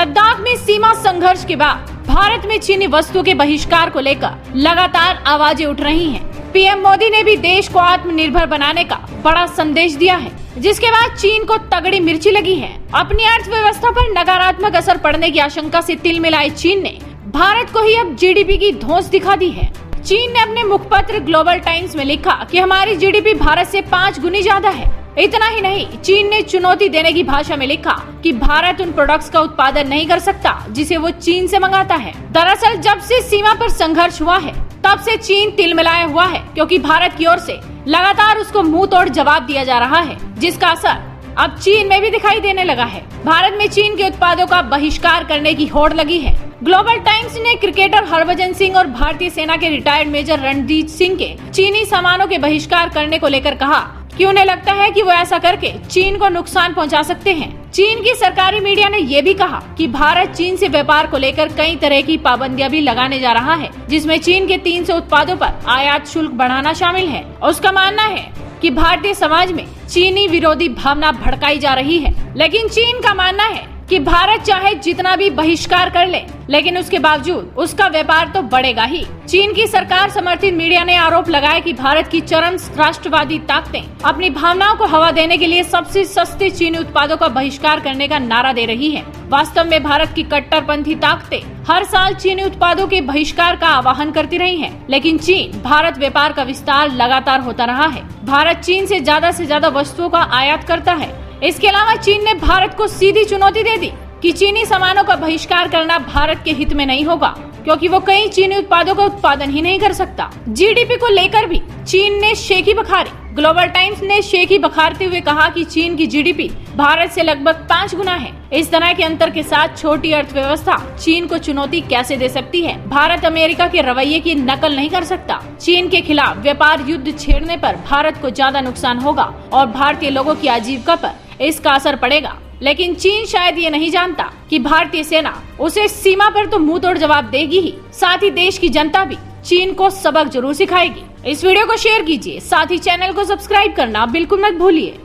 लद्दाख में सीमा संघर्ष के बाद भारत में चीनी वस्तुओं के बहिष्कार को लेकर लगातार आवाजें उठ रही हैं। पीएम मोदी ने भी देश को आत्मनिर्भर बनाने का बड़ा संदेश दिया है, जिसके बाद चीन को तगड़ी मिर्ची लगी है। अपनी अर्थव्यवस्था पर नकारात्मक असर पड़ने की आशंका से तिल मिलाए चीन ने भारत को ही अब जीडीपी की धौंस दिखा दी है। चीन ने अपने मुखपत्र ग्लोबल टाइम्स में लिखा कि हमारी जीडीपी भारत से 5 गुनी ज्यादा है। इतना ही नहीं, चीन ने चुनौती देने की भाषा में लिखा कि भारत उन प्रोडक्ट्स का उत्पादन नहीं कर सकता जिसे वो चीन से मंगाता है। दरअसल जब से सीमा पर संघर्ष हुआ है तब से चीन तिलमिलाया हुआ है, क्योंकि भारत की ओर से लगातार उसको मुंह तोड़ जवाब दिया जा रहा है, जिसका असर अब चीन में भी दिखाई देने लगा है। भारत में चीन के उत्पादों का बहिष्कार करने की होड़ लगी है। ग्लोबल टाइम्स ने क्रिकेटर हरभजन सिंह और भारतीय सेना के रिटायर्ड मेजर रणजीत सिंह के चीनी सामानों के बहिष्कार करने को लेकर कहा कि उन्हें लगता है कि वो ऐसा करके चीन को नुकसान पहुंचा सकते हैं। चीन की सरकारी मीडिया ने ये भी कहा कि भारत चीन से व्यापार को लेकर कई तरह की पाबंदियां भी लगाने जा रहा है, जिसमें चीन के 300 उत्पादों पर आयात शुल्क बढ़ाना शामिल है। उसका मानना है कि भारतीय समाज में चीनी विरोधी भावना भड़काई जा रही है, लेकिन चीन का मानना है कि भारत चाहे जितना भी बहिष्कार कर ले, लेकिन उसके बावजूद उसका व्यापार तो बढ़ेगा ही। चीन की सरकार समर्थित मीडिया ने आरोप लगाया कि भारत की चरम राष्ट्रवादी ताकतें अपनी भावनाओं को हवा देने के लिए सबसे सस्ते चीनी उत्पादों का बहिष्कार करने का नारा दे रही है। वास्तव में भारत की कट्टरपंथी ताकतें हर साल चीनी उत्पादों के बहिष्कार का आह्वान करती रही है, लेकिन चीन भारत व्यापार का विस्तार लगातार होता रहा है। भारत चीन से ज्यादा वस्तुओं का आयात करता है। इसके अलावा चीन ने भारत को सीधी चुनौती दे दी कि चीनी सामानों का बहिष्कार करना भारत के हित में नहीं होगा, क्योंकि वो कई चीनी उत्पादों का उत्पादन ही नहीं कर सकता। जीडीपी को लेकर भी चीन ने शेखी बखारी। ग्लोबल टाइम्स ने शेखी बखारते हुए कहा कि चीन की जीडीपी भारत से लगभग 5 गुना है। इस तरह के अंतर के साथ छोटी अर्थव्यवस्था चीन को चुनौती कैसे दे सकती है? भारत अमेरिका के रवैये की नकल नहीं कर सकता। चीन के खिलाफ व्यापार युद्ध छेड़ने पर भारत को ज्यादा नुकसान होगा और भारतीय लोगों की आजीविका पर इसका असर पड़ेगा। लेकिन चीन शायद ये नहीं जानता कि भारतीय सेना उसे सीमा पर तो मुंह तोड़ जवाब देगी ही, साथ ही देश की जनता भी चीन को सबक जरूर सिखाएगी। इस वीडियो को शेयर कीजिए, साथ ही चैनल को सब्सक्राइब करना बिल्कुल मत भूलिए।